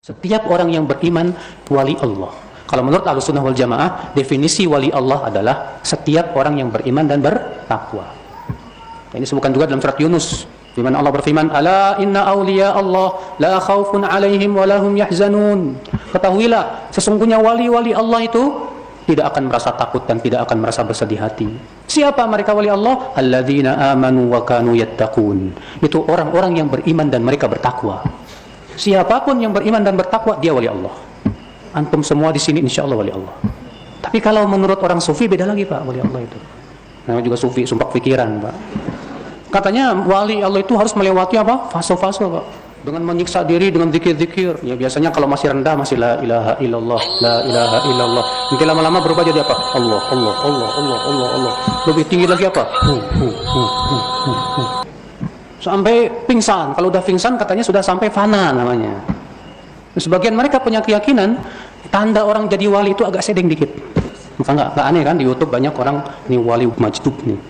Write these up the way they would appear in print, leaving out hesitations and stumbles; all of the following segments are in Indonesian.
Setiap orang yang beriman wali Allah. Kalau menurut Ahlussunnah wal Jamaah, definisi wali Allah adalah setiap orang yang beriman dan bertakwa. Ini disebutkan juga dalam surat Yunus, di mana Allah berfirman, "Ala inna awliya Allah la khaufun 'alaihim wa lahum yahzanun." Ketahuilah, sesungguhnya wali-wali Allah itu tidak akan merasa takut dan tidak akan merasa bersedih hati. Siapa mereka wali Allah? Alladzina amanu wa kanu yattaqun. Itu orang-orang yang beriman dan mereka bertakwa. Siapapun yang beriman dan bertakwa, dia wali Allah. Antum semua di sini insya Allah wali Allah. Tapi kalau menurut orang sufi beda lagi Pak, wali Allah itu. Namanya juga sufi, sumpah pikiran Pak. Katanya wali Allah itu harus melewati apa? Fase-fase Pak. Dengan menyiksa diri, dengan zikir-zikir. Ya biasanya kalau masih rendah masih la ilaha illallah, la ilaha illallah. Nanti lama-lama berubah jadi apa? Allah, Allah, Allah, Allah, Allah, Allah. Lebih tinggi lagi apa? Sampai pingsan. Kalau udah pingsan katanya sudah sampai fana namanya. Sebagian mereka punya keyakinan tanda orang jadi wali itu agak sedeng dikit. Maka nggak aneh kan di YouTube banyak orang ini wali majdub nih.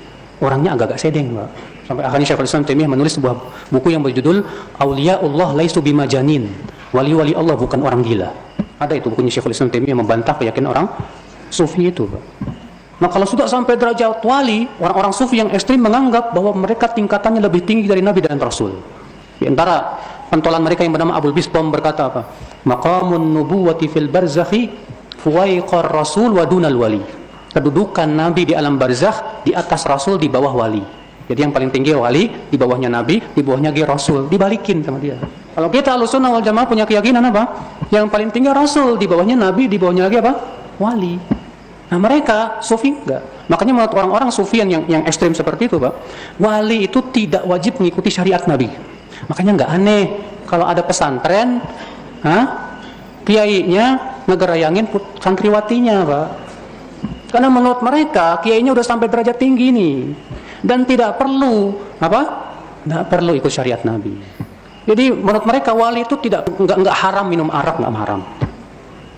Orangnya agak sedeng Pak. Sampai akhirnya Syekhul Islam Taimiyah menulis sebuah buku yang berjudul Auliyaullah laisu bimajanin. Wali-wali Allah bukan orang gila. Ada itu bukunya Syekhul Islam Taimiyah membantah keyakinan orang sufi itu Pak. Nah kalau sudah sampai derajat wali, orang-orang sufi yang ekstrim menganggap bahwa mereka tingkatannya lebih tinggi dari Nabi dan Rasul. Di antara pentolan mereka yang bernama Abul Bistom berkata apa? Maqamun nubuwati fil barzakhi fuwaiqar rasul wa dunal wali. Kedudukan Nabi di alam barzakh di atas Rasul di bawah wali. Jadi yang paling tinggi wali, di bawahnya Nabi, di bawahnya Rasul. Dibalikin sama dia. Kalau kita Ahlussunnah wal Jamaah punya keyakinan apa? Yang paling tinggi Rasul, di bawahnya Nabi, di bawahnya lagi apa? Wali. Nah mereka sufi enggak. Makanya menurut orang-orang sufian yang ekstrim seperti itu Pak, wali itu tidak wajib mengikuti syariat Nabi. Makanya enggak aneh kalau ada pesantren, kiainya ngegerayangin santriwatinya Pak. Karena menurut mereka kiainya udah sampai derajat tinggi nih dan tidak perlu apa? Enggak perlu ikut syariat Nabi. Jadi menurut mereka wali itu enggak haram minum arak, enggak haram.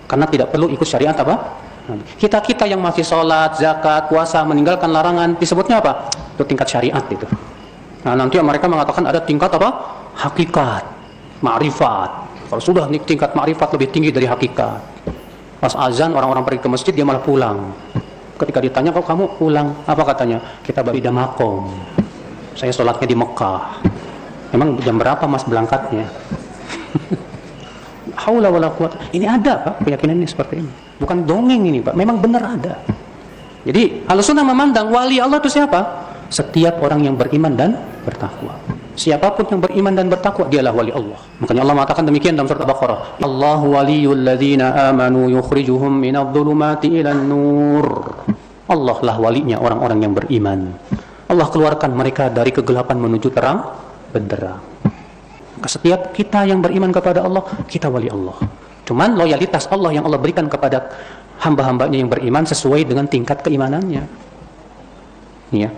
Karena tidak perlu ikut syariat apa? Kita yang masih sholat, zakat, puasa, meninggalkan larangan, disebutnya apa? Itu tingkat syariat itu. Nah nanti mereka mengatakan ada tingkat apa? Hakikat, ma'rifat. Kalau sudah tingkat ma'rifat lebih tinggi dari hakikat. Pas azan orang-orang pergi ke masjid dia malah pulang. Ketika ditanya kok kamu pulang, apa katanya? Kita baridah makom. Saya sholatnya di Mekah. Emang jam berapa mas berangkatnya? Haula wala quwata. Ini ada Pak keyakinan ini seperti ini. Bukan dongeng ini Pak, memang benar ada. Jadi Ahlussunnah memandang wali Allah itu siapa? Setiap orang yang beriman dan bertakwa. Siapapun yang beriman dan bertakwa dialah wali Allah. Makanya Allah mengatakan demikian dalam surat Al-Baqarah. Allahu waliyul ladzina amanu yukhrijuhum minadh-dhulumati ilan nur. Allah lah walinya orang-orang yang beriman. Allah keluarkan mereka dari kegelapan menuju terang benderang. Setiap kita yang beriman kepada Allah, kita wali Allah. Cuman loyalitas Allah yang Allah berikan kepada hamba-hambanya yang beriman sesuai dengan tingkat keimanannya. Ya.